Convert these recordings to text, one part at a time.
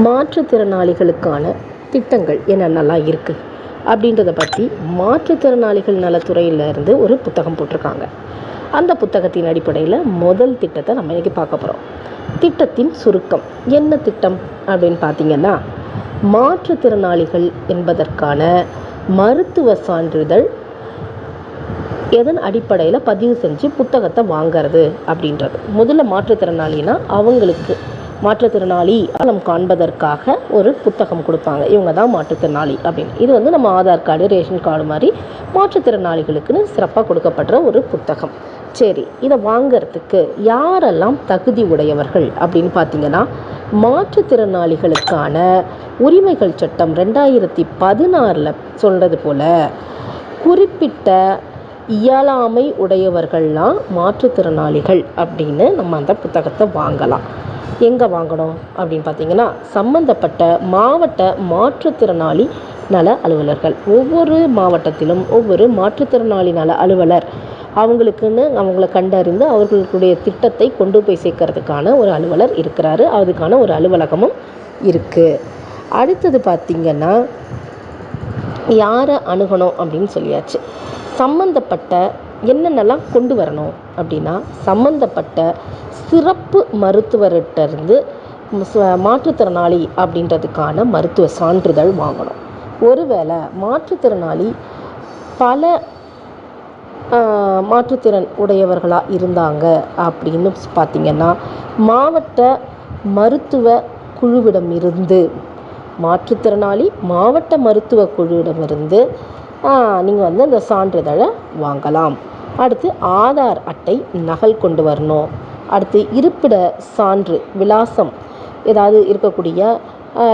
மாற்றுத்திறனாளிகளுக்கான திட்டங்கள் என்னென்னலாம் இருக்குது அப்படின்றத பற்றி மாற்றுத்திறனாளிகள் நலத்துறையிலேருந்து ஒரு புத்தகம் போட்டிருக்காங்க. அந்த புத்தகத்தின் அடிப்படையில் முதல் திட்டத்தை நம்ம இன்றைக்கி பார்க்க போகிறோம். திட்டத்தின் சுருக்கம். என்ன திட்டம் அப்படின்னு பார்த்திங்கன்னா, மாற்றுத்திறனாளிகள் என்பதற்கான மருத்துவ சான்றிதழ் எதன் அடிப்படையில் பதிவு செஞ்சு புத்தகத்தை வாங்கிறது அப்படின்றது. முதல்ல மாற்றுத்திறனாளினா அவங்களுக்கு மாற்றுத்திறனாளி நம்ம காண்பதற்காக ஒரு புத்தகம் கொடுப்பாங்க. இவங்க தான் மாற்றுத்திறனாளி அப்படின்னு. இது வந்து நம்ம ஆதார் கார்டு, ரேஷன் கார்டு மாதிரி மாற்றுத்திறனாளிகளுக்குன்னு சிறப்பாக கொடுக்கப்படுற ஒரு புத்தகம். சரி, இதை வாங்கிறதுக்கு யாரெல்லாம் தகுதி உடையவர்கள் அப்படின்னு பார்த்திங்கன்னா, மாற்றுத்திறனாளிகளுக்கான உரிமைகள் சட்டம் 2016 சொல்கிறது போல் குறிப்பிட்ட இயலாமை உடையவர்கள்லாம் மாற்றுத்திறனாளிகள் அப்படின்னு நம்ம அந்த புத்தகத்தை வாங்கலாம். எங்கே வாங்கணும் அப்படின்னு பார்த்திங்கன்னா, சம்பந்தப்பட்ட மாவட்ட மாற்றுத்திறனாளி நல அலுவலர்கள். ஒவ்வொரு மாவட்டத்திலும் ஒவ்வொரு மாற்றுத்திறனாளி நல அலுவலர் அவங்களுக்குன்னு அவங்கள கண்டறிந்து அவர்களுடைய திட்டத்தை கொண்டு போய் சேர்க்கறதுக்கான ஒரு அலுவலர் இருக்கிறாரு. அதுக்கான ஒரு அலுவலகமும் இருக்குது. அடுத்தது பார்த்திங்கன்னா, யாரை அணுகணும் அப்படின்னு சொல்லியாச்சு. சம்பந்தப்பட்ட என்னென்னலாம் கொண்டு வரணும் அப்படின்னா, சம்பந்தப்பட்ட சிறப்பு மருத்துவர்கிட்டருந்து மாற்றுத்திறனாளி அப்படின்றதுக்கான மருத்துவ சான்றிதழ் வாங்கணும். ஒருவேளை மாற்றுத்திறனாளி பல மாற்றுத்திறன் உடையவர்களாக இருந்தாங்க அப்படின்னு பார்த்திங்கன்னா, மாவட்ட மருத்துவ குழுவிடமிருந்து மாற்றுத்திறனாளி மாவட்ட மருத்துவ குழுவிடமிருந்து நீங்கள் வந்து அந்த சான்றிதழை வாங்கலாம். அடுத்து ஆதார் அட்டை நகல் கொண்டு வரணும். அடுத்து இருப்பிட சான்று விலாசம் ஏதாவது இருக்கக்கூடிய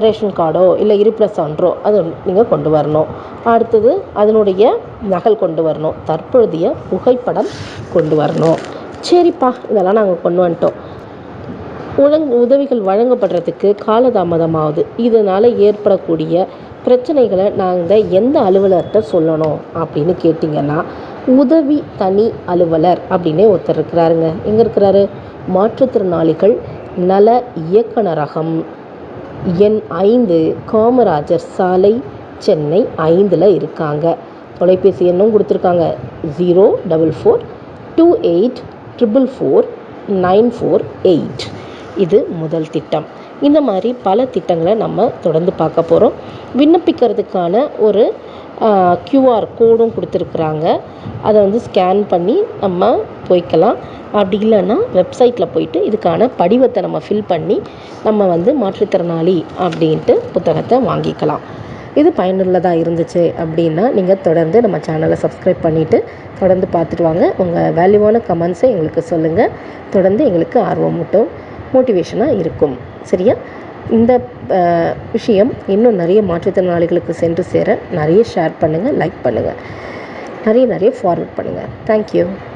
ரேஷன் கார்டோ இல்லை இருப்பிட சான்றோ அது நீங்கள் கொண்டு வரணும். அடுத்தது அதனுடைய நகல் கொண்டு வரணும். தற்பொழுதைய புகைப்படம் கொண்டு வரணும். சரிப்பா, இதெல்லாம் நாங்கள் கொண்டு வந்துட்டோம். உதவிகள் வழங்கப்படுறதுக்கு காலதாமதமாகுது. இதனால் ஏற்படக்கூடிய பிரச்சனைகளை நாங்கள் எந்த அலுவலர்கிட்ட சொல்லணும் அப்படின்னு கேட்டிங்கன்னா, உதவி தனி அலுவலர் அப்படின்னே ஒருத்தர் இருக்கிறாருங்க. எங்கே இருக்கிறாரு? மாற்றுத்திறனாளிகள் நல இயக்குநரகம், எண் 5, காமராஜர் சாலை, சென்னை 5 இருக்காங்க. தொலைபேசி எண்ணும் கொடுத்துருக்காங்க. 04428444948. இது முதல் திட்டம். இந்த மாதிரி பல திட்டங்களை நம்ம தொடர்ந்து பார்க்க போகிறோம். விண்ணப்பிக்கிறதுக்கான ஒரு QR கோடும் கொடுத்துருக்குறாங்க. அதை வந்து ஸ்கேன் பண்ணி நம்ம போய்க்கலாம். அப்படி இல்லைன்னா வெப்சைட்டில் போயிட்டு இதுக்கான படிவத்தை நம்ம ஃபில் பண்ணி நம்ம வந்து மாற்றுத்திறனாளி அப்படின்ட்டு புத்தகத்தை வாங்கிக்கலாம். இது பயனுள்ளதாக இருந்துச்சு அப்படின்னா நீங்கள் தொடர்ந்து நம்ம சேனலை சப்ஸ்கிரைப் பண்ணிவிட்டு தொடர்ந்து பார்த்துட்டு வாங்க. உங்கள் வேல்யூவான கமெண்ட்ஸை எங்களுக்கு சொல்லுங்கள். தொடர்ந்து எங்களுக்கு ஆர்வமூட்டும் மோட்டிவேஷனாக இருக்கும். சரியா? இந்த விஷயம் இன்னும் நிறைய மாற்றுத்திறனாளிகளுக்கு சென்று சேர நிறைய ஷேர் பண்ணுங்கள், லைக் பண்ணுங்கள், நிறைய ஃபார்வர்ட் பண்ணுங்கள். தேங்க்யூ.